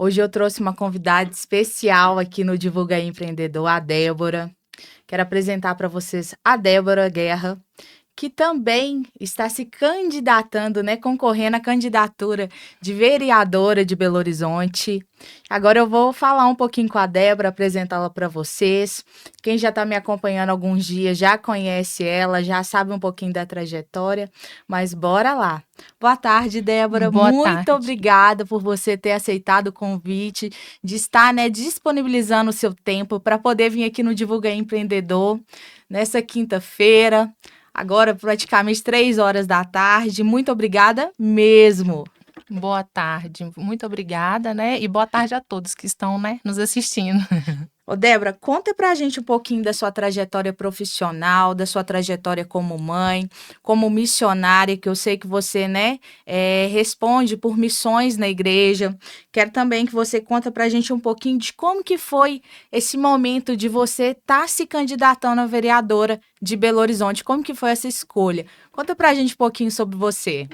Hoje eu trouxe uma convidada especial aqui no Divulga aí Empreendedor, a Débora. Quero apresentar para vocês a Débora Guerra, que também está se candidatando, né, concorrendo à candidatura de vereadora de Belo Horizonte. Agora eu vou falar um pouquinho com a Débora, apresentá-la para vocês. Quem já está me acompanhando há alguns dias já conhece ela, já sabe um pouquinho da trajetória, mas bora lá. Boa tarde, Débora. Boa Muito tarde. obrigada por você ter aceitado o convite, de estar, né, disponibilizando o seu tempo para poder vir aqui no Divulga aí Empreendedor nessa quinta-feira. Agora, praticamente 3 horas da tarde. Muito obrigada mesmo. Boa tarde. Muito obrigada, né? E boa tarde a todos que estão, né, nos assistindo. Ô, Débora, conta pra gente um pouquinho da sua trajetória profissional, da sua trajetória como mãe, como missionária, que eu sei que você, né, responde por missões na igreja. Quero também que você conta pra gente um pouquinho de como que foi esse momento de você estar se candidatando a vereadora de Belo Horizonte. Como que foi essa escolha? Conta pra gente um pouquinho sobre você.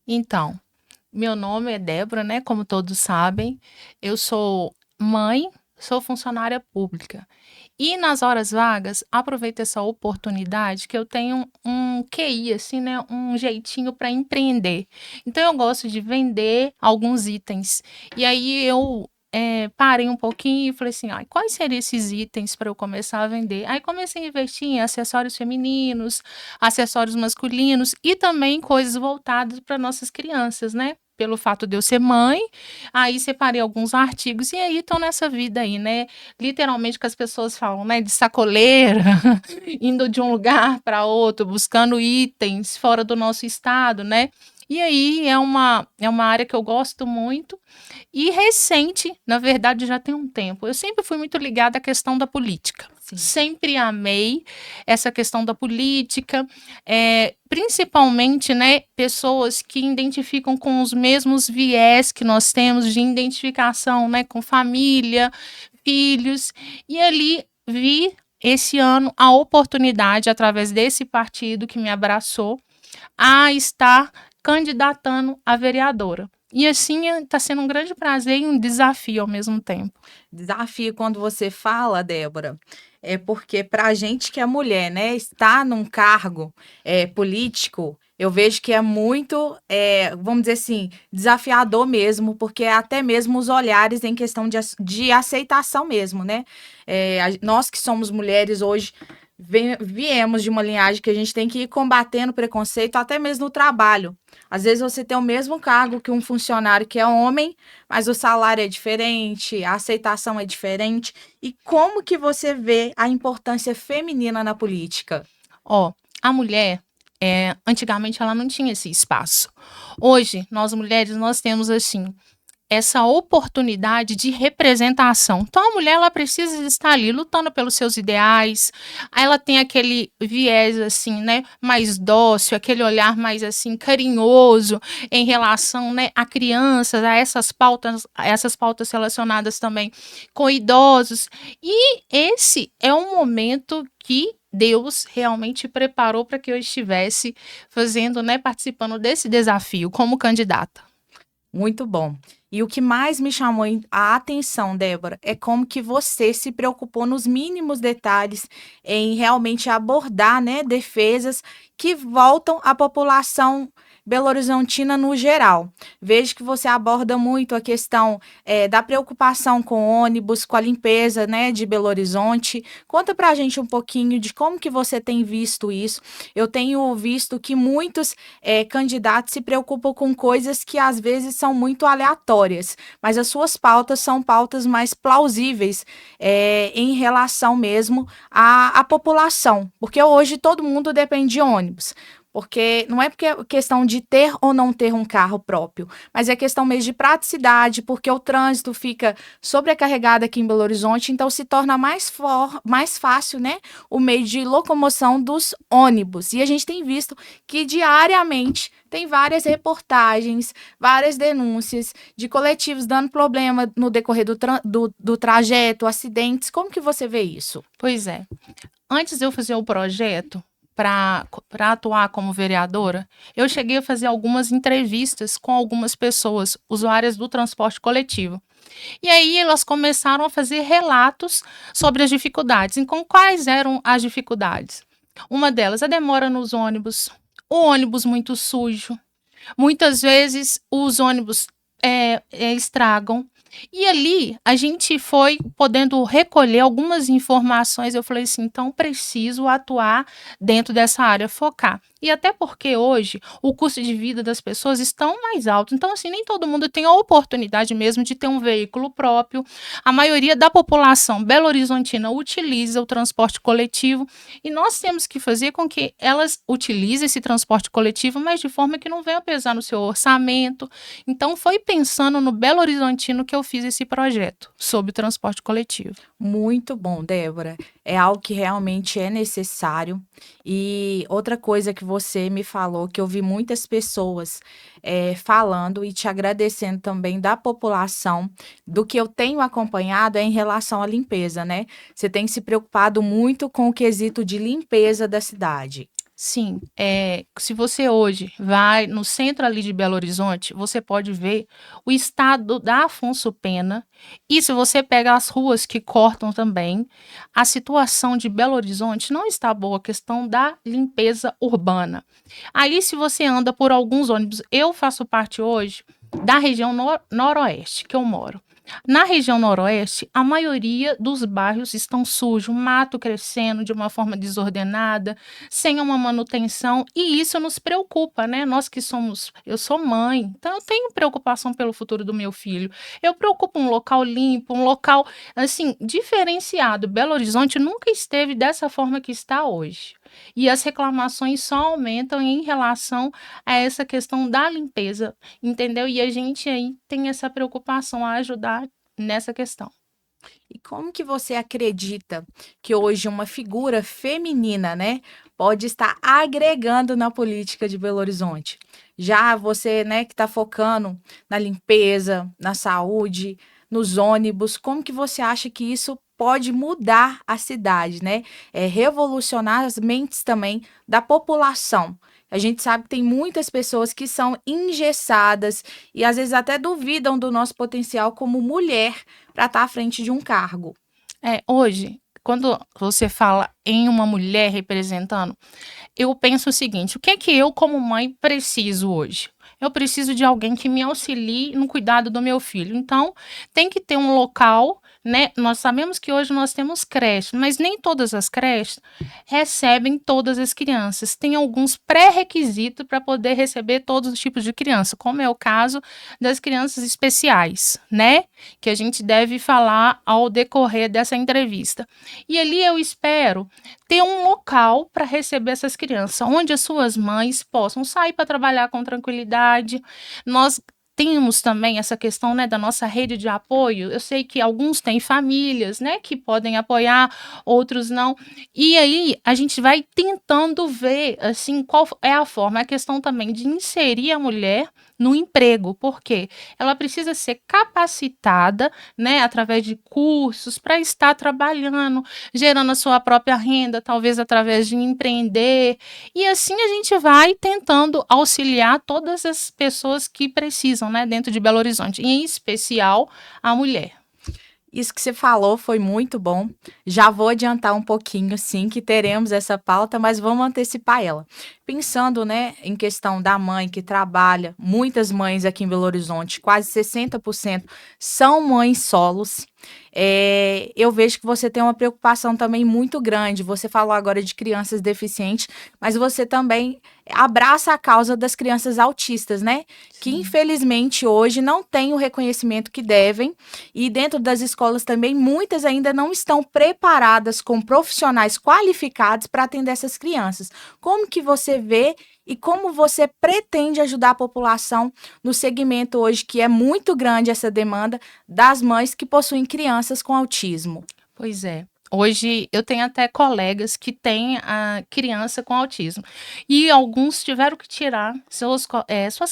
Então, meu nome é Débora, né? Como todos sabem, eu sou mãe, sou funcionária pública. E nas horas vagas, aproveito essa oportunidade que eu tenho um QI, assim, né? Um jeitinho para empreender. Então, eu gosto de vender alguns itens. E aí eu parei um pouquinho e falei assim: ah, quais seriam esses itens para eu começar a vender? Aí comecei a investir em acessórios femininos, acessórios masculinos e também coisas voltadas para nossas crianças, né? Pelo fato de eu ser mãe, aí separei alguns artigos e aí estão nessa vida aí, né? Literalmente que as pessoas falam, né? De sacoleira, indo de um lugar para outro, buscando itens fora do nosso estado, né? E aí é uma área que eu gosto muito e recente, na verdade, já tem um tempo. Eu sempre fui muito ligada à questão da política. Sim. Sempre amei essa questão da política, principalmente, né, pessoas que identificam com os mesmos viés que nós temos de identificação, né, com família, filhos, e ali vi esse ano a oportunidade, através desse partido que me abraçou, a estar candidatando a vereadora. E assim está sendo um grande prazer e um desafio ao mesmo tempo. Desafio quando você fala, Débora, é porque para a gente que é mulher, né, estar num cargo político, eu vejo que é muito, vamos dizer assim, desafiador mesmo, porque é até mesmo os olhares em questão de aceitação mesmo, né? Nós que somos mulheres hoje viemos de uma linhagem que a gente tem que ir combatendo preconceito até mesmo no trabalho. Às vezes você tem o mesmo cargo que um funcionário que é homem, mas o salário é diferente, a aceitação é diferente. E como que você vê a importância feminina na política? Ó, a mulher, antigamente ela não tinha esse espaço. Hoje, nós mulheres, nós temos assim essa oportunidade de representação. Então a mulher ela precisa estar ali lutando pelos seus ideais. Aí ela tem aquele viés assim, né, mais dócil, aquele olhar mais assim carinhoso em relação, né, a crianças, a essas pautas relacionadas também com idosos. E esse é um momento que Deus realmente preparou para que eu estivesse fazendo, né, participando desse desafio como candidata. Muito bom. E o que mais me chamou a atenção, Débora, é como que você se preocupou nos mínimos detalhes em realmente abordar, né, defesas que voltam à população belo-horizontina no geral. Vejo que você aborda muito a questão da preocupação com ônibus, com a limpeza, né, de Belo Horizonte. Conta pra gente um pouquinho de como que você tem visto isso. Eu tenho visto que muitos candidatos se preocupam com coisas que às vezes são muito aleatórias, mas as suas pautas são pautas mais plausíveis em relação mesmo à população, porque hoje todo mundo depende de ônibus. Porque não é porque é questão de ter ou não ter um carro próprio, mas é questão mesmo de praticidade, porque o trânsito fica sobrecarregado aqui em Belo Horizonte, então se torna mais fácil, né, o meio de locomoção dos ônibus. E a gente tem visto que diariamente tem várias reportagens, várias denúncias de coletivos dando problema no decorrer do trajeto, acidentes. Como que você vê isso? Pois é. Antes de eu fazer o projeto, para atuar como vereadora, eu cheguei a fazer algumas entrevistas com algumas pessoas, usuárias do transporte coletivo. E aí elas começaram a fazer relatos sobre as dificuldades. Então, quais eram as dificuldades? Uma delas, a demora nos ônibus, o ônibus muito sujo. Muitas vezes os ônibus estragam. E ali a gente foi podendo recolher algumas informações. Eu falei assim, então preciso atuar dentro dessa área, focar. E até porque hoje o custo de vida das pessoas estão mais alto. Então, assim, nem todo mundo tem a oportunidade mesmo de ter um veículo próprio. A maioria da população belo-horizontina utiliza o transporte coletivo e nós temos que fazer com que elas utilizem esse transporte coletivo, mas de forma que não venha pesar no seu orçamento. Então, foi pensando no belo-horizontino que eu fiz esse projeto sobre o transporte coletivo. Muito bom, Débora. É algo que realmente é necessário. E outra coisa que você me falou, que eu vi muitas pessoas falando e te agradecendo também da população, do que eu tenho acompanhado é em relação à limpeza, né? Você tem se preocupado muito com o quesito de limpeza da cidade. Sim, se você hoje vai no centro ali de Belo Horizonte, você pode ver o estado da Afonso Pena, e se você pega as ruas que cortam também, a situação de Belo Horizonte não está boa, a questão da limpeza urbana. Aí, se você anda por alguns ônibus, eu faço parte hoje da região noroeste que eu moro. Na região noroeste, a maioria dos bairros estão sujos, mato crescendo de uma forma desordenada, sem uma manutenção, e isso nos preocupa, né? Nós que somos, eu sou mãe, então eu tenho preocupação pelo futuro do meu filho. Eu preocupo um local limpo, um local assim diferenciado. Belo Horizonte nunca esteve dessa forma que está hoje. E as reclamações só aumentam em relação a essa questão da limpeza, entendeu? E a gente aí tem essa preocupação a ajudar nessa questão. E como que você acredita que hoje uma figura feminina, né, pode estar agregando na política de Belo Horizonte? Já você, né, que está focando na limpeza, na saúde, nos ônibus, como que você acha que isso pode mudar a cidade, né? Revolucionar as mentes também da população. A gente sabe que tem muitas pessoas que são engessadas e às vezes até duvidam do nosso potencial como mulher para estar à frente de um cargo. Hoje, quando você fala em uma mulher representando, eu penso o seguinte: o que é que eu, como mãe, preciso hoje? Eu preciso de alguém que me auxilie no cuidado do meu filho. Então, tem que ter um local, né? Nós sabemos que hoje nós temos creches, mas nem todas as creches recebem todas as crianças. Tem alguns pré-requisitos para poder receber todos os tipos de criança, como é o caso das crianças especiais, né? Que a gente deve falar ao decorrer dessa entrevista. E ali eu espero ter um local para receber essas crianças, onde as suas mães possam sair para trabalhar com tranquilidade. Nós temos também essa questão, né, da nossa rede de apoio. Eu sei que alguns têm famílias, né, que podem apoiar, outros não. E aí a gente vai tentando ver, assim, qual é a forma, a questão também de inserir a mulher no emprego, porque ela precisa ser capacitada, né, através de cursos para estar trabalhando, gerando a sua própria renda, talvez através de empreender. E assim a gente vai tentando auxiliar todas as pessoas que precisam, né, dentro de Belo Horizonte, em especial a mulher. Isso que você falou foi muito bom. Já vou adiantar um pouquinho, sim, que teremos essa pauta, mas vamos antecipar ela. Pensando, né, em questão da mãe que trabalha, muitas mães aqui em Belo Horizonte, quase 60% são mães solos. Eu vejo que você tem uma preocupação também muito grande. Você falou agora de crianças deficientes, mas você também abraça a causa das crianças autistas, né? Que Sim. infelizmente hoje não têm o reconhecimento que devem, e dentro das escolas também muitas ainda não estão preparadas com profissionais qualificados para atender essas crianças. Como que você vê e como você pretende ajudar a população no segmento hoje, que é muito grande essa demanda das mães que possuem crianças com autismo? Pois é. Hoje eu tenho até colegas que têm a criança com autismo. E alguns tiveram que tirar suas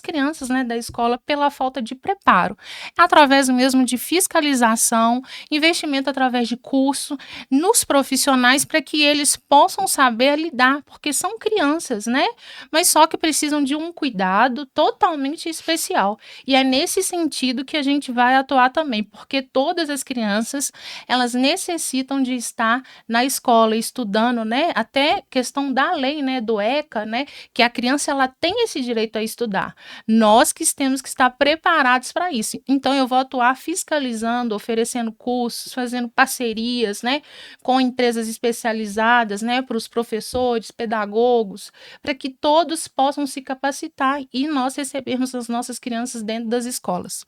crianças, né, da escola pela falta de preparo. Através mesmo de fiscalização, investimento através de curso nos profissionais para que eles possam saber lidar, porque são crianças, né? Mas só que precisam de um cuidado totalmente especial. E é nesse sentido que a gente vai atuar também, porque todas as crianças elas necessitam de estar na escola estudando, né? Até questão da lei, né, do ECA, né, que a criança ela tem esse direito a estudar. Nós que temos que estar preparados para isso. Então eu vou atuar fiscalizando, oferecendo cursos, fazendo parcerias, né, com empresas especializadas, né, para os professores, pedagogos, para que todos possam se capacitar e nós recebermos as nossas crianças dentro das escolas.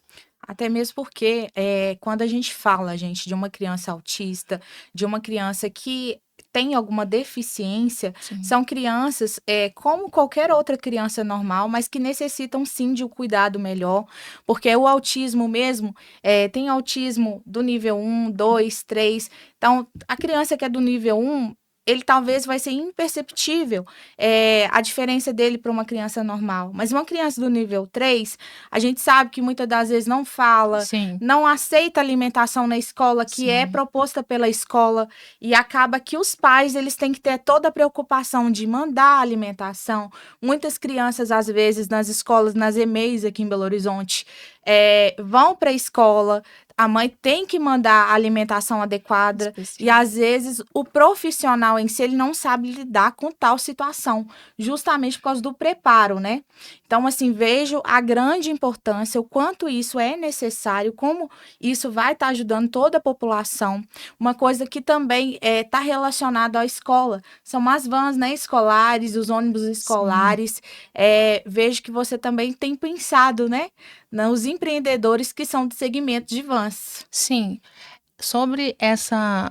Até mesmo porque, quando a gente fala, gente, de uma criança autista, de uma criança que tem alguma deficiência, Sim. são crianças, como qualquer outra criança normal, mas que necessitam sim de um cuidado melhor, porque o autismo mesmo, tem autismo do nível 1, 2, 3. Então, a criança que é do nível 1, ele talvez vai ser imperceptível, a diferença dele para uma criança normal. Mas uma criança do nível 3, a gente sabe que muitas das vezes não fala, Sim, não aceita alimentação na escola que é sim, proposta pela escola e acaba que os pais eles têm que ter toda a preocupação de mandar a alimentação. Muitas crianças às vezes nas escolas, nas EMEIs aqui em Belo Horizonte, vão para a escola, a mãe tem que mandar a alimentação adequada e especial. às vezes o profissional em si ele não sabe lidar com tal situação, justamente por causa do preparo, né? Então, assim, vejo a grande importância, o quanto isso é necessário, como isso vai estar ajudando toda a população. Uma coisa que também está relacionada à escola são as vans, né, escolares, os ônibus Sim, escolares. Vejo que você também tem pensado, né, nos empreendedores que são do segmento de vans. sim. Sobre essa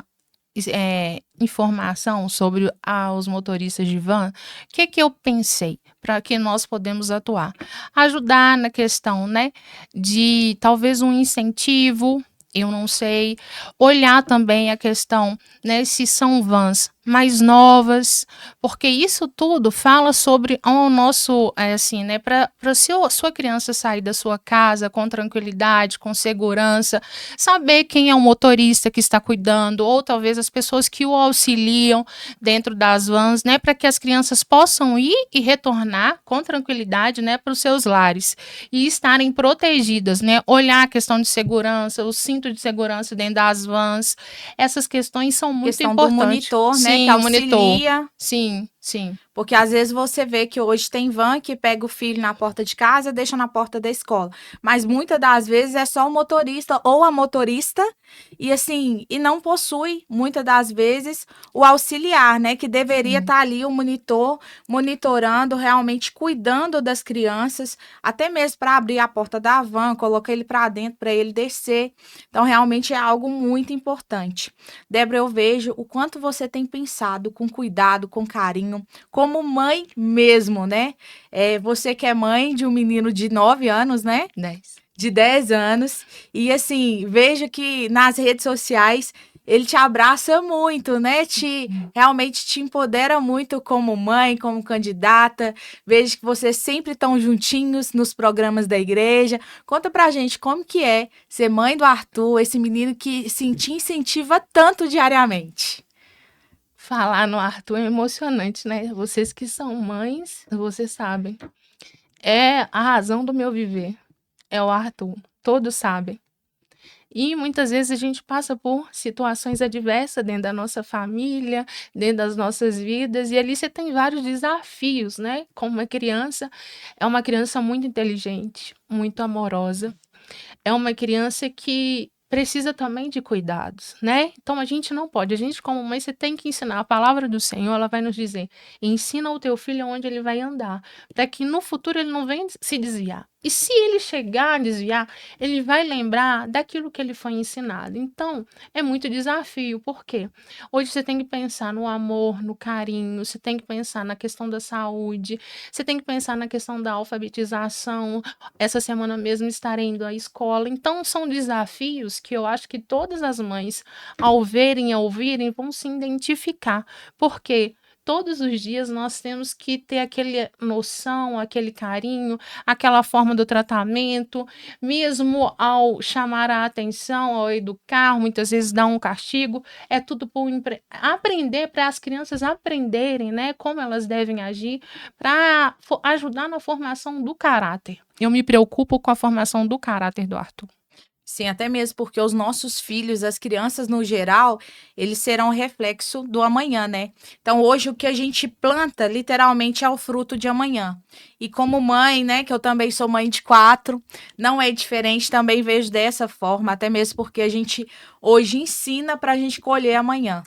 informação sobre os motoristas de van, o que eu pensei para que nós podemos atuar? Ajudar na questão, né, de talvez um incentivo, eu não sei, olhar também a questão, né, se são vans mais novas, porque isso tudo fala sobre o nosso, assim, né, para sua criança sair da sua casa com tranquilidade, com segurança, saber quem é o motorista que está cuidando, ou talvez as pessoas que o auxiliam dentro das vans, né, para que as crianças possam ir e retornar com tranquilidade, né, para os seus lares e estarem protegidas, né, olhar a questão de segurança, o cinto de segurança dentro das vans, essas questões são muito Questão do importantes. monitor, né, que Sim, o monitor. auxilia. Sim, sim, Porque às vezes você vê que hoje tem van que pega o filho na porta de casa, deixa na porta da escola. Mas muitas das vezes é só o motorista ou a motorista e assim, e não possui muitas das vezes o auxiliar, né, que deveria sim. estar ali o monitor monitorando, realmente cuidando das crianças, até mesmo para abrir a porta da van, colocar ele para dentro para ele descer. Então realmente é algo muito importante. Débora, eu vejo o quanto você tem pensado com cuidado, com carinho, como mãe mesmo, né? Você que é mãe de um menino de 9 anos, né? 10. De 10 anos. E assim, vejo que nas redes sociais ele te abraça muito, né? Realmente te empodera muito como mãe, como candidata. Vejo que vocês sempre estão juntinhos nos programas da igreja. Conta pra gente como que é ser mãe do Arthur, esse menino que te incentiva tanto diariamente. Falar no Arthur é emocionante, né? Vocês que são mães, vocês sabem. É a razão do meu viver. É o Arthur. Todos sabem. E muitas vezes a gente passa por situações adversas dentro da nossa família, dentro das nossas vidas, e ali você tem vários desafios, né? Como uma criança, é uma criança muito inteligente, muito amorosa, é uma criança que precisa também de cuidados, né? Então a gente não pode, a gente como mãe, você tem que ensinar a palavra do Senhor, ela vai nos dizer: ensina o teu filho onde ele vai andar, para que no futuro ele não venha se desviar. E se ele chegar a desviar, ele vai lembrar daquilo que ele foi ensinado. Então, é muito desafio, por quê? Hoje você tem que pensar no amor, no carinho, você tem que pensar na questão da saúde, você tem que pensar na questão da alfabetização. Essa semana mesmo estarei indo à escola. Então, são desafios que eu acho que todas as mães, ao verem e ouvirem, vão se identificar. Por quê? Todos os dias nós temos que ter aquele noção, aquele carinho, aquela forma do tratamento, mesmo ao chamar a atenção, ao educar, muitas vezes dar um castigo, é tudo por aprender, para as crianças aprenderem, né, como elas devem agir, para ajudar na formação do caráter. Eu me preocupo com a formação do caráter do Arthur. Sim, até mesmo porque os nossos filhos, as crianças no geral, eles serão reflexo do amanhã, né? Então, hoje, o que a gente planta, literalmente, é o fruto de amanhã. E como mãe, né, que eu também sou mãe de 4, não é diferente, também vejo dessa forma, até mesmo porque a gente hoje ensina para a gente colher amanhã.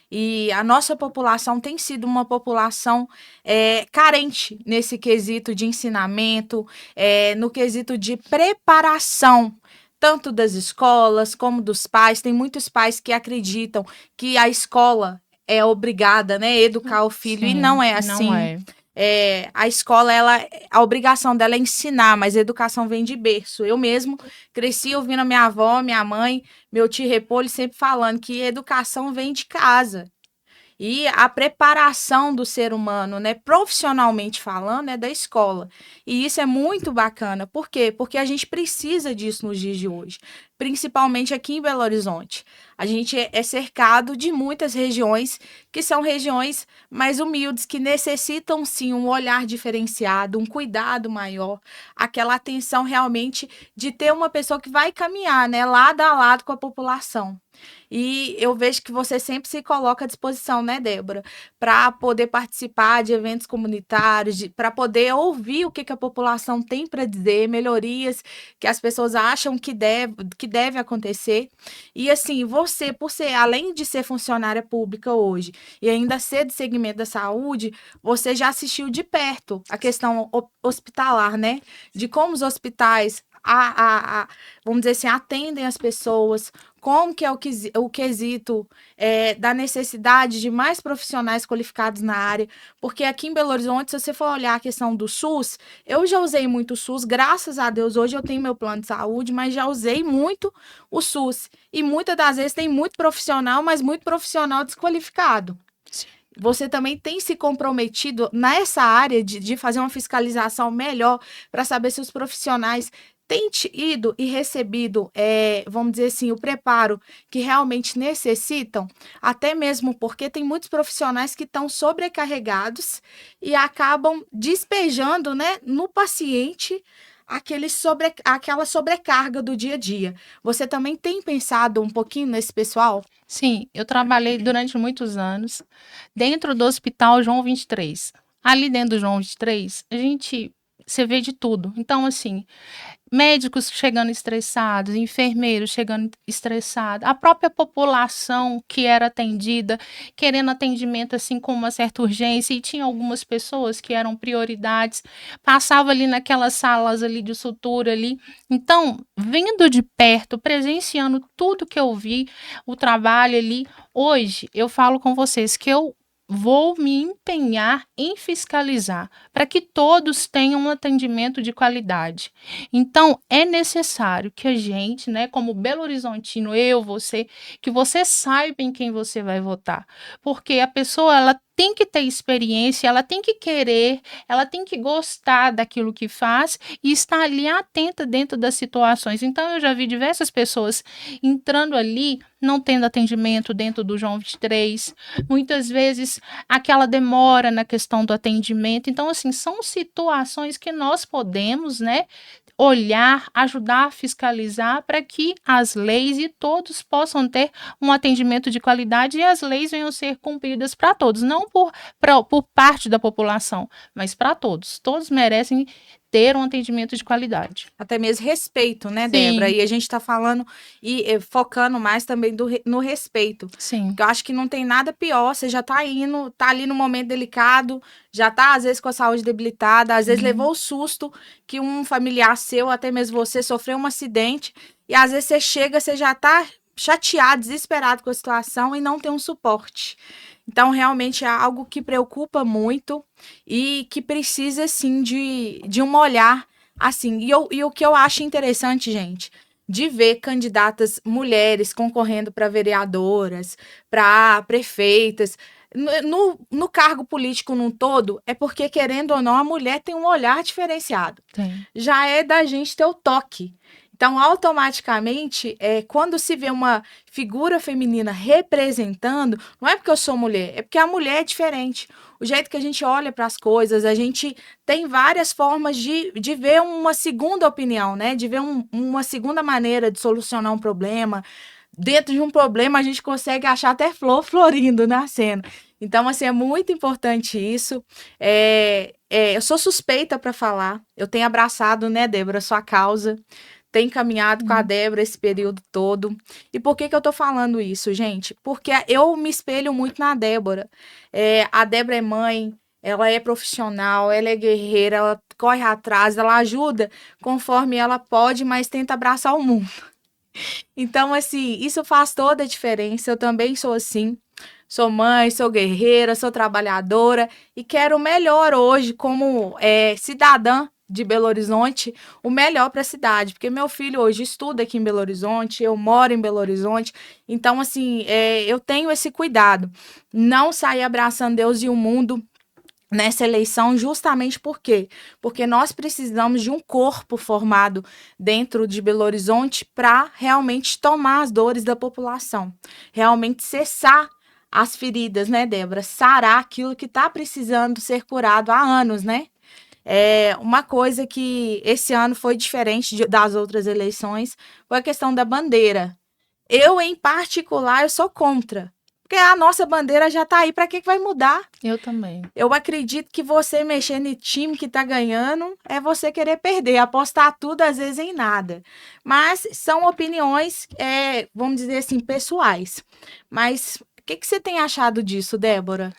E a nossa população tem sido uma população carente nesse quesito de ensinamento, no quesito de preparação tanto das escolas como dos pais. Tem muitos pais que acreditam que a escola é obrigada, né, a educar o filho, e não Sim, é não assim. é. A escola, a obrigação dela é ensinar, mas a educação vem de berço. Eu mesmo cresci ouvindo a minha avó, minha mãe, meu tio Repolho sempre falando que a educação vem de casa. E a preparação do ser humano, né, profissionalmente falando, é da escola. E isso é muito bacana. Por quê? Porque a gente precisa disso nos dias de hoje, principalmente aqui em Belo Horizonte. A gente é cercado de muitas regiões que são regiões mais humildes, que necessitam sim um olhar diferenciado, um cuidado maior, aquela atenção realmente de ter uma pessoa que vai caminhar, né, lado a lado com a população. E eu vejo que você sempre se coloca à disposição, né, Débora, para poder participar de eventos comunitários, para poder ouvir o que, que a população tem para dizer, melhorias que as pessoas acham que deve acontecer. E assim, você, por ser, além de ser funcionária pública hoje e ainda ser de segmento da saúde, você já assistiu de perto a questão hospitalar, né? De como os hospitais vamos dizer assim, atendem as pessoas, como que é o quesito da necessidade de mais profissionais qualificados na área, porque aqui em Belo Horizonte, se você for olhar a questão do SUS, eu já usei muito o SUS, graças a Deus, hoje eu tenho meu plano de saúde, mas já usei muito o SUS, e muitas das vezes tem muito profissional, mas muito profissional desqualificado. Você também tem se comprometido nessa área de fazer uma fiscalização melhor para saber se os profissionais têm ido e recebido, vamos dizer assim, o preparo que realmente necessitam, até mesmo porque tem muitos profissionais que estão sobrecarregados e acabam despejando, né, no paciente aquela sobrecarga do dia a dia. Você também tem pensado um pouquinho nesse pessoal? Sim, eu trabalhei durante muitos anos dentro do Hospital João 23. Ali dentro do João 23, você vê de tudo. Então, assim, médicos chegando estressados, enfermeiros chegando estressados, a própria população que era atendida, querendo atendimento assim com uma certa urgência, e tinha algumas pessoas que eram prioridades, passava ali naquelas salas ali de sutura ali. Então, vendo de perto, presenciando tudo que eu vi, o trabalho ali, hoje eu falo com vocês que eu vou me empenhar em fiscalizar para que todos tenham um atendimento de qualidade. Então, é necessário que a gente, né, como Belo Horizontino, eu, você, que você saiba em quem você vai votar. Porque a pessoa, ela tem que ter experiência, ela tem que querer, ela tem que gostar daquilo que faz e estar ali atenta dentro das situações. Então, eu já vi diversas pessoas entrando ali, não tendo atendimento dentro do João 23, muitas vezes aquela demora na questão do atendimento. Então, assim, são situações que nós podemos, né, olhar, ajudar a fiscalizar para que as leis e todos possam ter um atendimento de qualidade e as leis venham ser cumpridas para todos, não por parte da população, mas para todos. Todos merecem ter um atendimento de qualidade. Até mesmo respeito, né, Sim. Débora? E a gente tá falando e focando mais também no respeito. Sim. Porque eu acho que não tem nada pior, você já tá indo, tá ali no momento delicado, já tá às vezes com a saúde debilitada, às vezes levou o susto que um familiar seu, até mesmo você, sofreu um acidente, e às vezes você chega, você já tá chateado, desesperado com a situação e não tem um suporte. Então, realmente é algo que preocupa muito e que precisa, sim, de um olhar assim. E o que eu acho interessante, gente, de ver candidatas mulheres concorrendo para vereadoras, para prefeitas, no cargo político num todo, é porque, querendo ou não, a mulher tem um olhar diferenciado. Tem. Já é da gente ter o toque. Então, automaticamente, quando se vê uma figura feminina representando, não é porque eu sou mulher, é porque a mulher é diferente. O jeito que a gente olha para as coisas, a gente tem várias formas de ver uma segunda opinião, né? De ver uma segunda maneira de solucionar um problema. Dentro de um problema, a gente consegue achar até flor florindo, nascendo. Então, assim, é muito importante isso. Eu sou suspeita para falar. Eu tenho abraçado, né, Débora, a sua causa. Tenho caminhado com a Débora esse período todo. E por que eu tô falando isso, gente? Porque eu me espelho muito na Débora. A Débora é mãe, ela é profissional, ela é guerreira, ela corre atrás, ela ajuda conforme ela pode, mas tenta abraçar o mundo. Então, assim, isso faz toda a diferença. Eu também sou assim. Sou mãe, sou guerreira, sou trabalhadora e quero o melhor hoje como cidadã de Belo Horizonte, o melhor para a cidade, porque meu filho hoje estuda aqui em Belo Horizonte, eu moro em Belo Horizonte, então, assim, eu tenho esse cuidado, não sair abraçando Deus e o mundo nessa eleição, justamente por quê? Porque nós precisamos de um corpo formado dentro de Belo Horizonte para realmente tomar as dores da população, realmente cessar as feridas, né, Débora? Sarar aquilo que está precisando ser curado há anos, né? Uma coisa que esse ano foi diferente das outras eleições foi a questão da bandeira. Eu, em particular, eu sou contra. Porque a nossa bandeira já está aí, para que vai mudar? Eu também. Eu acredito que você mexer no time que está ganhando é você querer perder, apostar tudo, às vezes, em nada. Mas são opiniões, vamos dizer assim, pessoais. Mas o que você tem achado disso, Débora?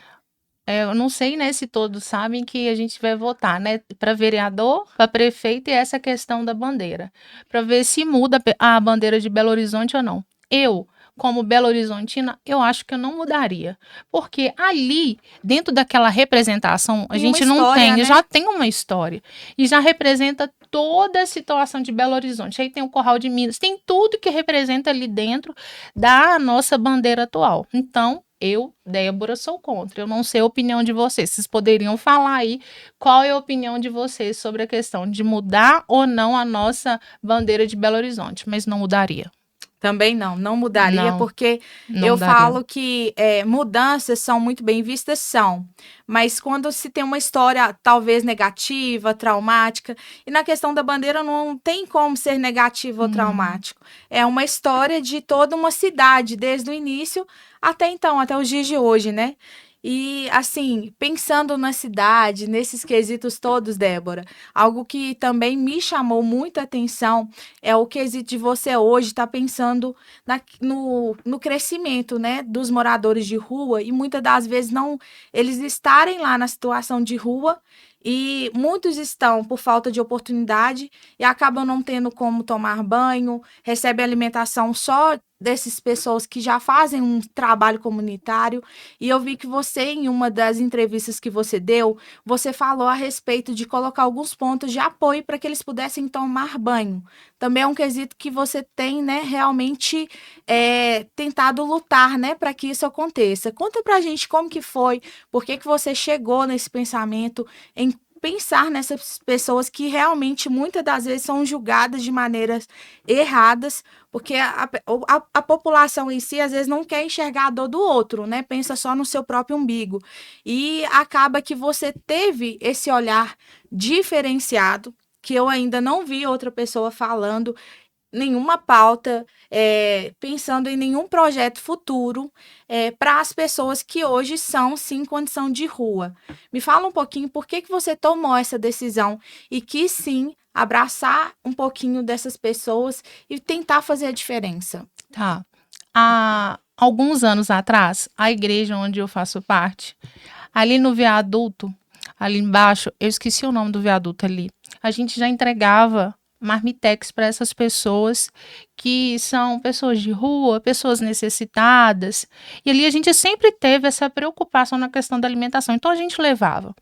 Eu não sei, né, se todos sabem que a gente vai votar, né, para vereador, para prefeito e essa questão da bandeira, para ver se muda a bandeira de Belo Horizonte ou não. Eu, como Belo Horizontina, eu acho que eu não mudaria, porque ali, dentro daquela representação, a Tem gente uma não história, tem, né? já tem uma história e já representa toda a situação de Belo Horizonte. Aí tem o Curral de Minas, tem tudo que representa ali dentro da nossa bandeira atual. Então, eu, Débora, sou contra. Eu não sei a opinião de vocês. Vocês poderiam falar aí qual é a opinião de vocês sobre a questão de mudar ou não a nossa bandeira de Belo Horizonte, mas não mudaria. Também não mudaria, Não, porque não eu mudaria. falo que mudanças são muito bem vistas, são, mas quando se tem uma história talvez negativa, traumática, e na questão da bandeira não tem como ser negativo ou traumático, é uma história de toda uma cidade, desde o início até então, até os dias de hoje, né? E, assim, pensando na cidade, nesses quesitos todos, Débora, algo que também me chamou muita atenção é o quesito de você hoje estar pensando no crescimento, né, dos moradores de rua e muitas das vezes não eles estarem lá na situação de rua e muitos estão por falta de oportunidade e acabam não tendo como tomar banho, recebem alimentação só dessas pessoas que já fazem um trabalho comunitário. E eu vi que você, em uma das entrevistas que você deu, você falou a respeito de colocar alguns pontos de apoio para que eles pudessem tomar banho. Também é um quesito que você tem, né, realmente tentado lutar, né, para que isso aconteça. Conta pra gente como que foi, por que você chegou nesse pensamento em pensar nessas pessoas que realmente muitas das vezes são julgadas de maneiras erradas, porque a população em si às vezes não quer enxergar a dor do outro, né? Pensa só no seu próprio umbigo. E acaba que você teve esse olhar diferenciado, que eu ainda não vi outra pessoa falando, nenhuma pauta, pensando em nenhum projeto futuro para as pessoas que hoje são, sim, em condição de rua. Me fala um pouquinho por que você tomou essa decisão e quis, sim, abraçar um pouquinho dessas pessoas e tentar fazer a diferença. Tá. Há alguns anos atrás, a igreja onde eu faço parte, ali no viaduto, ali embaixo, eu esqueci o nome do viaduto ali, a gente já entregava marmitex para essas pessoas que são pessoas de rua, pessoas necessitadas. E ali a gente sempre teve essa preocupação na questão da alimentação. Então a gente levava,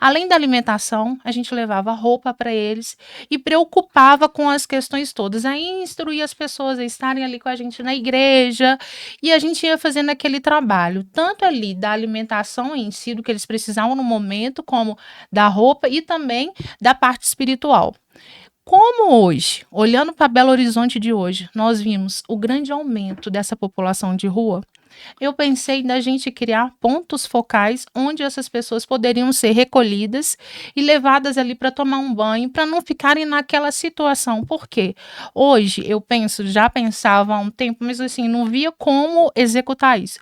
além da alimentação, a gente levava roupa para eles e preocupava com as questões todas. Aí instruía as pessoas a estarem ali com a gente na igreja e a gente ia fazendo aquele trabalho, tanto ali da alimentação em si, do que eles precisavam no momento, como da roupa e também da parte espiritual. Como hoje, olhando para Belo Horizonte de hoje, nós vimos o grande aumento dessa população de rua, eu pensei da gente criar pontos focais onde essas pessoas poderiam ser recolhidas e levadas ali para tomar um banho, para não ficarem naquela situação. Por quê? Hoje eu penso, já pensava há um tempo, mas assim, não via como executar isso.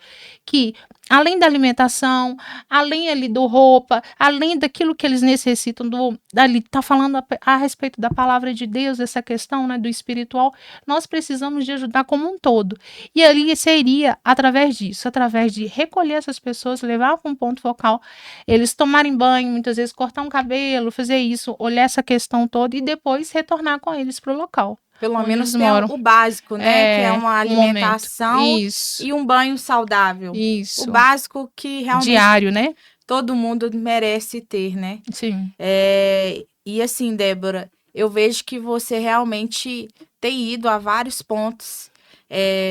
Que além da alimentação, além ali do roupa, além daquilo que eles necessitam ali tá falando a respeito da palavra de Deus, essa questão, né, do espiritual, nós precisamos de ajudar como um todo. E ali seria através disso, através de recolher essas pessoas, levar para um ponto focal, eles tomarem banho, muitas vezes cortar um cabelo, fazer isso, olhar essa questão toda e depois retornar com eles para o local Pelo onde menos eles ter moram. o básico, né? Que é uma Um momento. alimentação Isso, e um banho saudável. O isso. básico que realmente Diário, né? todo mundo merece ter, né? Sim. E assim, Débora, eu vejo que você realmente tem ido a vários pontos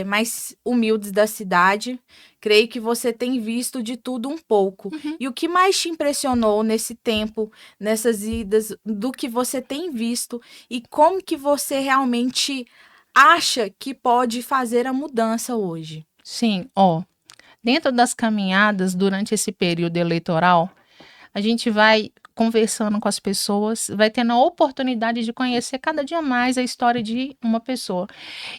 mais humildes da cidade. Creio que você tem visto de tudo um pouco. Uhum. E o que mais te impressionou nesse tempo, nessas idas, do que você tem visto e como que você realmente acha que pode fazer a mudança hoje? Sim, ó. Dentro das caminhadas durante esse período eleitoral, a gente vai conversando com as pessoas, vai tendo a oportunidade de conhecer cada dia mais a história de uma pessoa.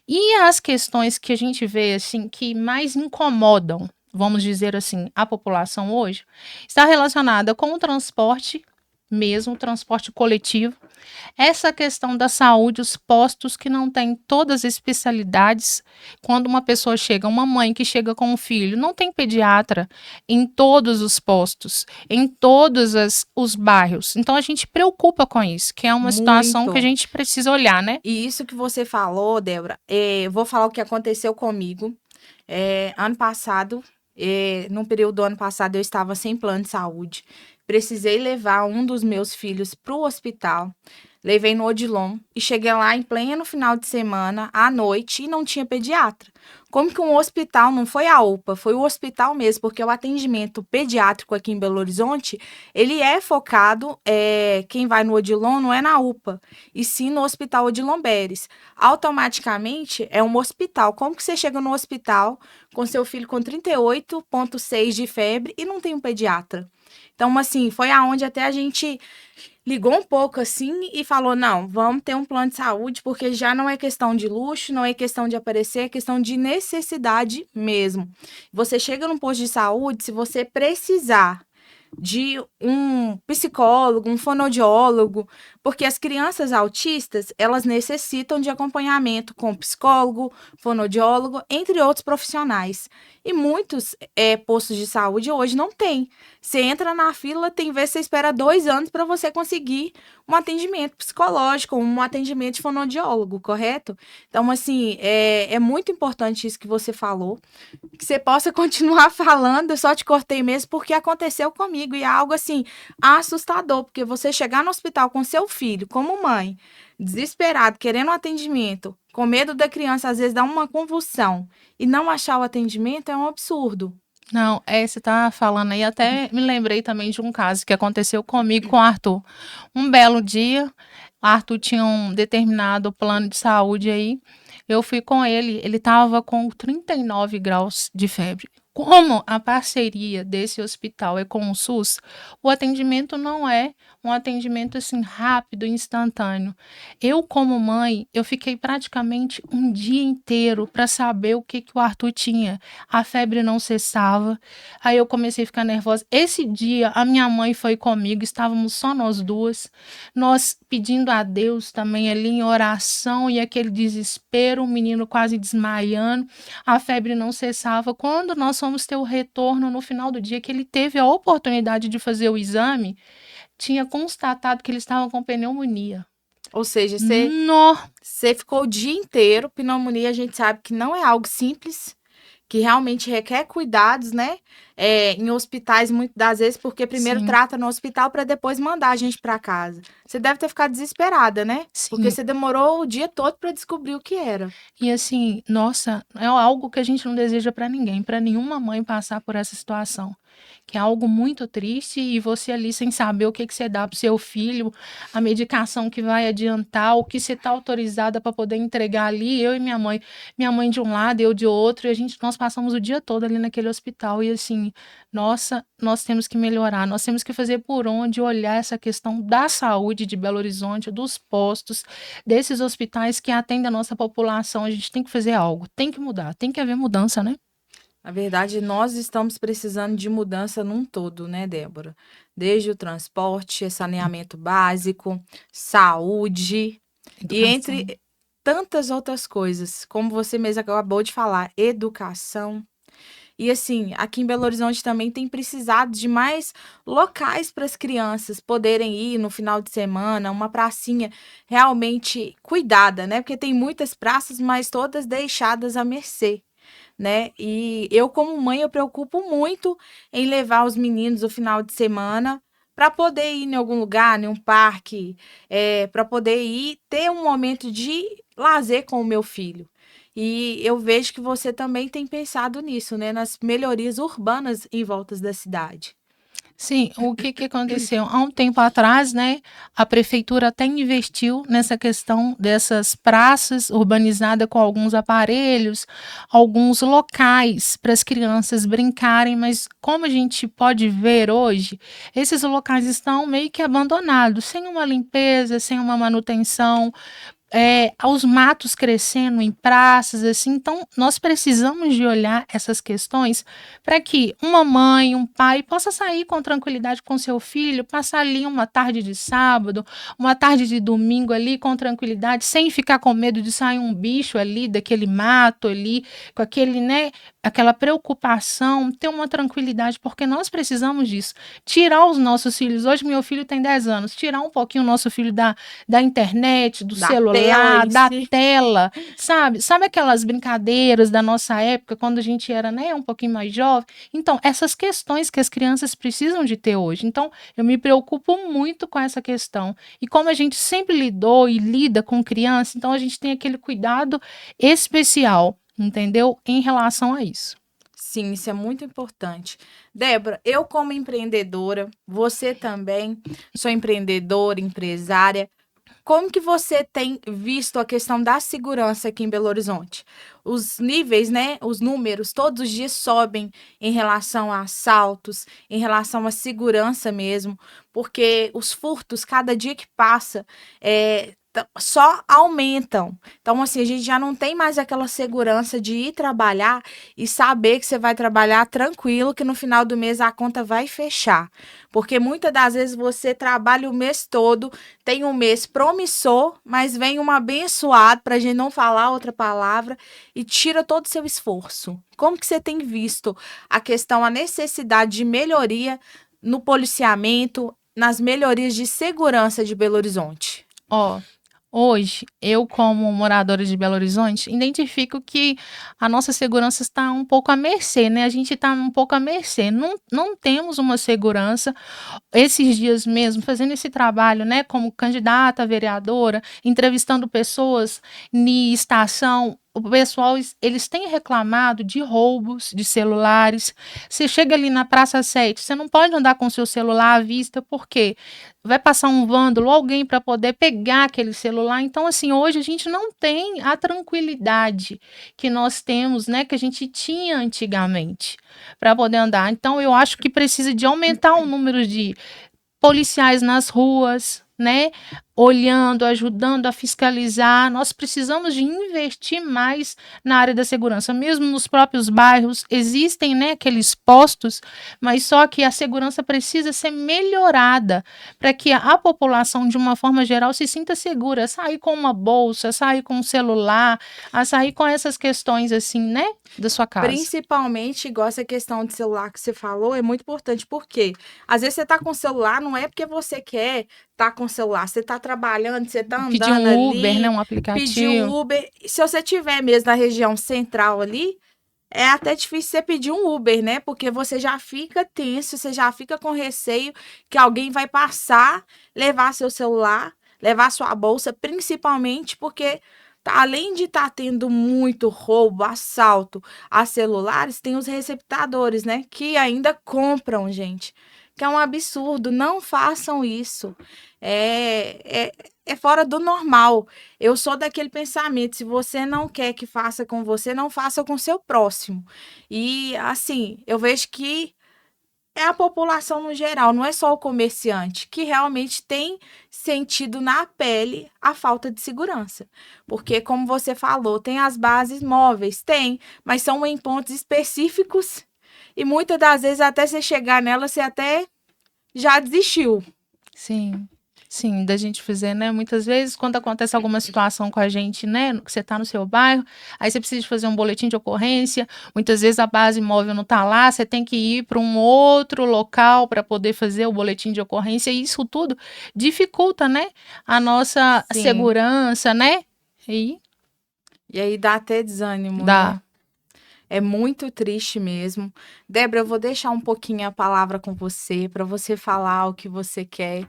E as questões que a gente vê, assim, que mais incomodam, vamos dizer assim, a população hoje, está relacionada com o transporte mesmo, o transporte coletivo, essa questão da saúde, os postos que não têm todas as especialidades. Quando uma pessoa chega, uma mãe que chega com um filho, não tem pediatra em todos os postos, em todos os bairros. Então a gente preocupa com isso, que é uma situação que a Muito. gente precisa olhar, né? E isso que você falou, Débora, eu vou falar o que aconteceu comigo. Ano passado, no período do ano passado, eu estava sem plano de saúde. Precisei levar um dos meus filhos para o hospital. Levei no Odilon e cheguei lá em pleno final de semana, à noite, e não tinha pediatra. Como que um hospital, não foi a UPA, foi o hospital mesmo, porque o atendimento pediátrico aqui em Belo Horizonte, ele é focado, quem vai no Odilon não é na UPA, e sim no Hospital Odilon Beres. Automaticamente é um hospital. Como que você chega no hospital com seu filho com 38,6 de febre e não tem um pediatra? Então, assim, foi aonde até a gente ligou um pouco assim e falou: não, vamos ter um plano de saúde, porque já não é questão de luxo, não é questão de aparecer, é questão de necessidade mesmo. Você chega num posto de saúde, se você precisar de um psicólogo, um fonoaudiólogo, porque as crianças autistas, elas necessitam de acompanhamento com psicólogo, fonoaudiólogo, entre outros profissionais. E muitos postos de saúde hoje não tem. Você entra na fila, tem vezes que você espera 2 anos para você conseguir um atendimento psicológico, um atendimento de fonoaudiólogo, correto? Então, assim, é muito importante isso que você falou, que você possa continuar falando, eu só te cortei mesmo porque aconteceu comigo e é algo assim assustador, porque você chegar no hospital com seu filho, como mãe, desesperado, querendo um atendimento, com medo da criança às vezes dar uma convulsão e não achar o atendimento é um absurdo. Não, você tá falando aí, até me lembrei também de um caso que aconteceu comigo com o Arthur. Um belo dia, o Arthur tinha um determinado plano de saúde aí, eu fui com ele, ele tava com 39 graus de febre. Como a parceria desse hospital é com o SUS, o atendimento não é um atendimento assim rápido, instantâneo. Eu, como mãe, eu fiquei praticamente um dia inteiro para saber o que que o Arthur tinha. A febre não cessava. Aí eu comecei a ficar nervosa. Esse dia a minha mãe foi comigo, estávamos só nós duas, nós pedindo a Deus também ali em oração e aquele desespero, o menino quase desmaiando, a febre não cessava. Quando nós fomos ter o retorno no final do dia, que ele teve a oportunidade de fazer o exame, tinha constatado que ele estava com pneumonia. Ou seja, No, você ficou o dia inteiro. Pneumonia, a gente sabe que não é algo simples, que realmente requer cuidados, né? Em hospitais, muitas das vezes, porque primeiro sim, trata no hospital para depois mandar a gente para casa. Você deve ter ficado desesperada, né? Porque sim. você demorou o dia todo para descobrir o que era. E assim, nossa, é algo que a gente não deseja para ninguém, para nenhuma mãe passar por essa situação. Que é algo muito triste e você ali sem saber o que que você dá para o seu filho, a medicação que vai adiantar, o que você está autorizada para poder entregar ali, eu e minha mãe de um lado, eu de outro, e nós passamos o dia todo ali naquele hospital e assim, nossa, nós temos que melhorar, nós temos que fazer por onde olhar essa questão da saúde de Belo Horizonte, dos postos, desses hospitais que atendem a nossa população, a gente tem que fazer algo, tem que mudar, tem que haver mudança, né? Na verdade, nós estamos precisando de mudança num todo, né, Débora? Desde o transporte, saneamento básico, saúde e Educação. entre tantas outras coisas, como você mesmo acabou de falar, educação. E assim, aqui em Belo Horizonte também tem precisado de mais locais para as crianças poderem ir no final de semana, uma pracinha realmente cuidada, né? Porque tem muitas praças, mas todas deixadas à mercê, né? E eu, como mãe, eu preocupo muito em levar os meninos no final de semana para poder ir em algum lugar, em um parque, para poder ir ter um momento de lazer com o meu filho. E eu vejo que você também tem pensado nisso, né? Nas melhorias urbanas em voltas da cidade. Sim, o que que aconteceu? Há um tempo atrás, né, a prefeitura até investiu nessa questão dessas praças urbanizadas com alguns aparelhos, alguns locais para as crianças brincarem, mas como a gente pode ver hoje, esses locais estão meio que abandonados, sem uma limpeza, sem uma manutenção, aos matos crescendo em praças, assim. Então, nós precisamos de olhar essas questões para que uma mãe, um pai possa sair com tranquilidade com seu filho, passar ali uma tarde de sábado, uma tarde de domingo ali com tranquilidade, sem ficar com medo de sair um bicho ali daquele mato ali, com aquele, né, aquela preocupação, ter uma tranquilidade, porque nós precisamos disso. Tirar os nossos filhos, hoje meu filho tem 10 anos, tirar um pouquinho o nosso filho da internet, do Da tela celular, em da si. tela, sabe? Sabe aquelas brincadeiras da nossa época, quando a gente era, né, um pouquinho mais jovem? Então, essas questões que as crianças precisam de ter hoje. Então, eu me preocupo muito com essa questão. E como a gente sempre lidou e lida com criança, então a gente tem aquele cuidado especial, entendeu? Em relação a isso. Sim, isso é muito importante. Débora, eu como empreendedora, você também, sou empreendedora, empresária. Como que você tem visto a questão da segurança aqui em Belo Horizonte? Os níveis, né, os números, todos os dias sobem em relação a assaltos, em relação à segurança mesmo, porque os furtos, cada dia que passa, só aumentam. Então, assim, a gente já não tem mais aquela segurança de ir trabalhar e saber que você vai trabalhar tranquilo, que no final do mês a conta vai fechar. Porque muitas das vezes você trabalha o mês todo, tem um mês promissor, mas vem um abençoado, para a gente não falar outra palavra, e tira todo o seu esforço. Como que você tem visto a questão, a necessidade de melhoria no policiamento, nas melhorias de segurança de Belo Horizonte? Ó, hoje, eu, como moradora de Belo Horizonte, identifico que a nossa segurança está um pouco à mercê, né? A gente está um pouco à mercê. Não temos uma segurança. Esses dias mesmo, fazendo esse trabalho, né, como candidata a vereadora, entrevistando pessoas em estação, o pessoal, eles têm reclamado de roubos de celulares. Você chega ali na Praça 7, você não pode andar com seu celular à vista, porque vai passar um vândalo, alguém para poder pegar aquele celular. Então, assim, hoje a gente não tem a tranquilidade que nós temos, né, que a gente tinha antigamente, para poder andar. Então, eu acho que precisa de aumentar o número de policiais nas ruas, né? Olhando, ajudando a fiscalizar. Nós precisamos de investir mais na área da segurança. Mesmo nos próprios bairros existem, né, aqueles postos, mas só que a segurança precisa ser melhorada para que a população, de uma forma geral, se sinta segura. Sair com uma bolsa, sair com um celular, a sair com essas questões assim, né, da sua casa. Principalmente, igual essa questão de celular que você falou, é muito importante, porque às vezes você tá com o celular, não é porque você quer tá com o celular, você tá trabalhando, você tá Pedir andando um Uber, né, ali, um pedir um aplicativo. Uber. Se você tiver mesmo na região central ali, é até difícil você pedir um Uber, né? Porque você já fica tenso, você já fica com receio que alguém vai passar, levar seu celular, levar sua bolsa, principalmente porque além de estar tendo muito roubo, assalto a celulares, tem os receptadores, né? Que ainda compram, gente. Que é um absurdo. Não façam isso. É, é, é fora do normal. Eu sou daquele pensamento: se você não quer que faça com você, não faça com seu próximo. E assim, eu vejo que é a população no geral, não é só o comerciante, que realmente tem sentido na pele a falta de segurança. Porque, como você falou, tem as bases móveis, tem, mas são em pontos específicos e muitas das vezes até você chegar nela, você até já desistiu. Sim. Sim, da gente fazer, né? Muitas vezes, quando acontece alguma situação com a gente, né? Que você está no seu bairro, aí você precisa fazer um boletim de ocorrência. Muitas vezes a base móvel não está lá, você tem que ir para um outro local para poder fazer o boletim de ocorrência. E isso tudo dificulta, né? A nossa Sim. segurança, né? E E aí dá até desânimo, né? dá. É muito triste mesmo. Débora, eu vou deixar um pouquinho a palavra com você, para você falar o que você quer,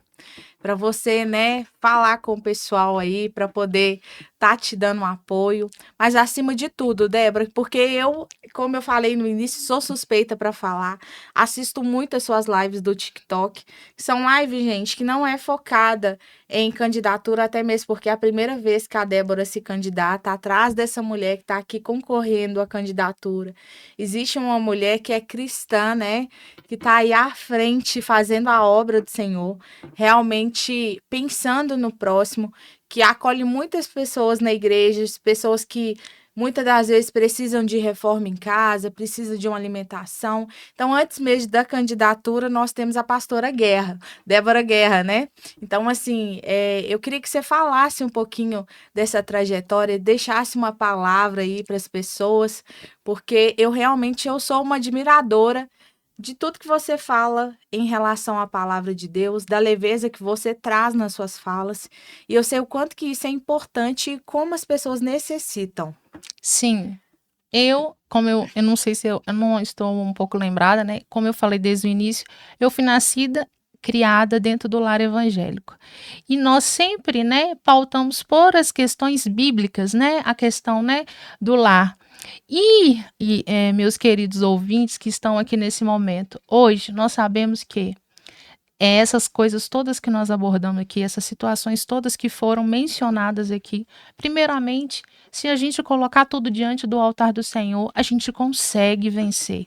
para você, né, falar com o pessoal aí, para poder tá te dando um apoio. Mas acima de tudo, Débora, porque eu, como eu falei no início, sou suspeita para falar. Assisto muito as suas lives do TikTok. São lives, gente, que não é focada em candidatura, até mesmo porque é a primeira vez que a Débora se candidata atrás dessa mulher que está aqui concorrendo à candidatura. Existe uma mulher que é cristã, né, que está aí à frente fazendo a obra do Senhor, realmente pensando no próximo, que acolhe muitas pessoas na igreja, pessoas que muitas das vezes precisam de reforma em casa, precisam de uma alimentação. Então, antes mesmo da candidatura, nós temos a pastora Guerra, Débora Guerra, né? Então, assim, eu queria que você falasse um pouquinho dessa trajetória, deixasse uma palavra aí para as pessoas, porque eu sou uma admiradora de tudo que você fala em relação à palavra de Deus, da leveza que você traz nas suas falas, e eu sei o quanto que isso é importante e como as pessoas necessitam. Sim. Eu não sei se eu não estou um pouco lembrada, né? Como eu falei desde o início, eu fui nascida, criada dentro do lar evangélico. E nós sempre, né, pautamos por as questões bíblicas, né? A questão, né, do lar. Meus queridos ouvintes que estão aqui nesse momento, hoje nós sabemos que essas coisas todas que nós abordamos aqui, essas situações todas que foram mencionadas aqui, primeiramente, se a gente colocar tudo diante do altar do Senhor, a gente consegue vencer.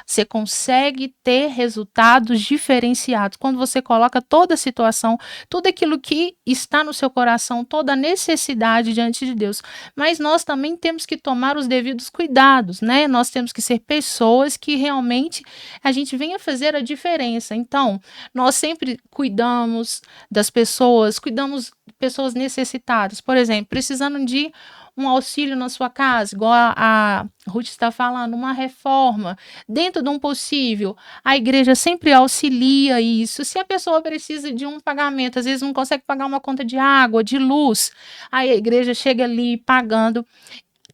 Você consegue ter resultados diferenciados quando você coloca toda a situação, tudo aquilo que está no seu coração, toda a necessidade diante de Deus. Mas nós também temos que tomar os devidos cuidados, né? Nós temos que ser pessoas que realmente a gente venha fazer a diferença. Então, nós sempre cuidamos das pessoas, cuidamos de pessoas necessitadas. Por exemplo, precisando de um auxílio na sua casa, igual a Ruth está falando, uma reforma, dentro de um possível, a igreja sempre auxilia isso. Se a pessoa precisa de um pagamento, às vezes não consegue pagar uma conta de água, de luz, aí a igreja chega ali pagando.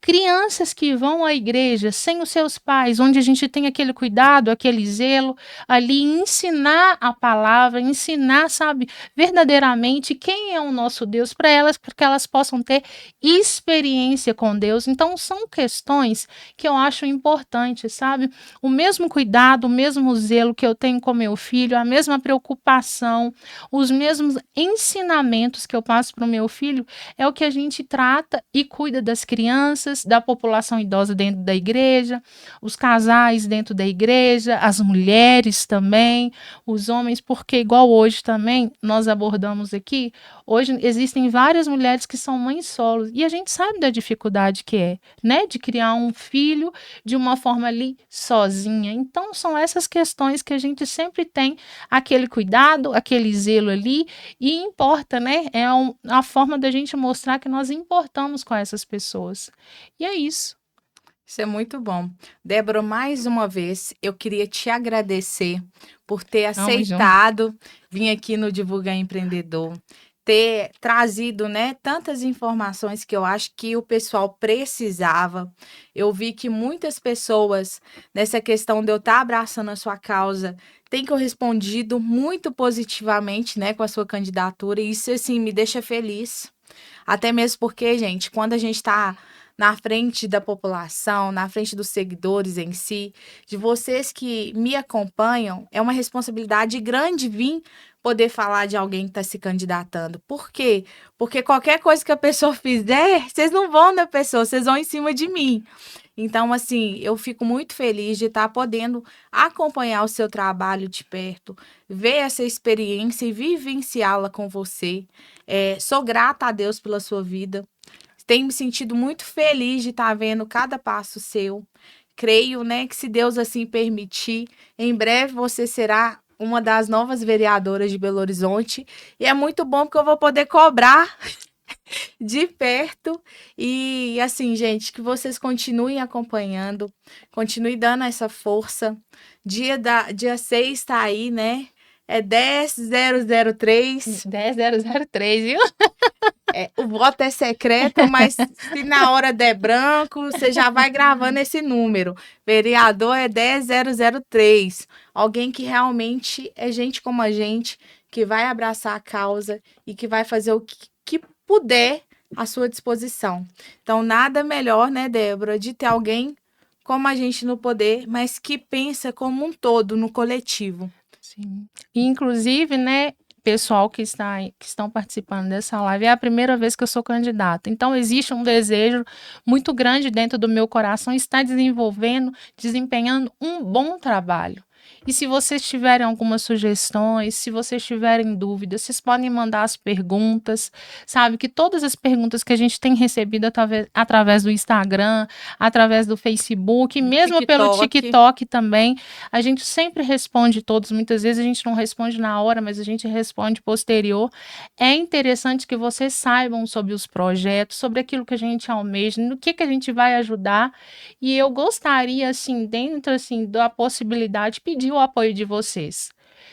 Crianças que vão à igreja sem os seus pais, onde a gente tem aquele cuidado, aquele zelo, ali ensinar a palavra, ensinar, sabe, verdadeiramente quem é o nosso Deus para elas, para que elas possam ter experiência com Deus. Então, são questões que eu acho importantes, sabe? O mesmo cuidado, o mesmo zelo que eu tenho com meu filho, a mesma preocupação, os mesmos ensinamentos que eu passo para o meu filho, é o que a gente trata e cuida das crianças, da população idosa dentro da igreja, os casais dentro da igreja, as mulheres também, os homens, porque igual hoje também nós abordamos aqui, hoje existem várias mulheres que são mães solos e a gente sabe da dificuldade que é, né, de criar um filho de uma forma ali sozinha. Então são essas questões que a gente sempre tem aquele cuidado, aquele zelo ali e importa, né? A forma da gente mostrar que nós importamos com essas pessoas. E é isso. Isso é muito bom. Débora, mais uma vez, eu queria te agradecer por ter Tamo junto. aceitado vir aqui no Divulga Empreendedor, ter trazido, né, tantas informações que eu acho que o pessoal precisava. Eu vi que muitas pessoas, nessa questão de eu estar abraçando a sua causa, têm correspondido muito positivamente, né, com a sua candidatura, e isso, assim, me deixa feliz. Até mesmo porque, gente, quando a gente está na frente da população, na frente dos seguidores em si, de vocês que me acompanham, é uma responsabilidade grande vir poder falar de alguém que está se candidatando. Por quê? Porque qualquer coisa que a pessoa fizer, vocês não vão na pessoa, vocês vão em cima de mim. Então, assim, eu fico muito feliz de estar podendo acompanhar o seu trabalho de perto, ver essa experiência e vivenciá-la com você. Sou grata a Deus pela sua vida. Tenho me sentido muito feliz de estar vendo cada passo seu. Creio, né, que se Deus assim permitir, em breve você será uma das novas vereadoras de Belo Horizonte. E é muito bom porque eu vou poder cobrar de perto. E assim, gente, que vocês continuem acompanhando, continuem dando essa força. Dia 6 está aí, né? É 10.003. 10003, viu? O voto é secreto, mas se na hora der branco, você já vai gravando esse número. Vereador é 10.003. Alguém que realmente é gente como a gente, que vai abraçar a causa e que vai fazer o que puder à sua disposição. Então, nada melhor, né, Débora, de ter alguém como a gente no poder, mas que pensa como um todo, no coletivo. Sim. E, inclusive, né, pessoal que estão participando dessa live, é a primeira vez que eu sou candidata. Então, existe um desejo muito grande dentro do meu coração estar desenvolvendo, desempenhando um bom trabalho. E se vocês tiverem algumas sugestões, se vocês tiverem dúvidas, vocês podem mandar as perguntas, sabe? Que todas as perguntas que a gente tem recebido através do Instagram, através do Facebook, mesmo pelo TikTok também, a gente sempre responde todos. Muitas vezes a gente não responde na hora, mas a gente responde posterior. É interessante que vocês saibam sobre os projetos, sobre aquilo que a gente almeja, no que a gente vai ajudar. E eu gostaria, assim, dentro assim, da possibilidade, pedir o apoio de vocês,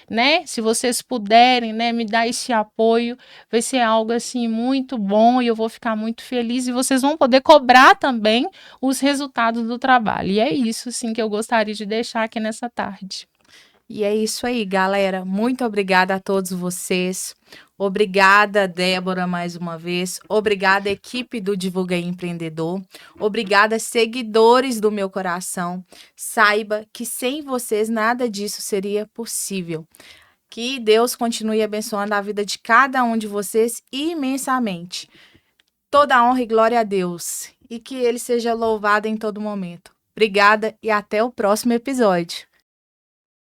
né? Se vocês puderem, né, me dar esse apoio, vai ser algo assim muito bom e eu vou ficar muito feliz e vocês vão poder cobrar também os resultados do trabalho. E é isso, sim, que eu gostaria de deixar aqui nessa tarde. E é isso aí, galera. Muito obrigada a todos vocês. Obrigada, Débora, mais uma vez. Obrigada, equipe do Divulga Empreendedor. Obrigada, seguidores do meu coração. Saiba que sem vocês nada disso seria possível. Que Deus continue abençoando a vida de cada um de vocês imensamente. Toda honra e glória a Deus. E que Ele seja louvado em todo momento. Obrigada e até o próximo episódio.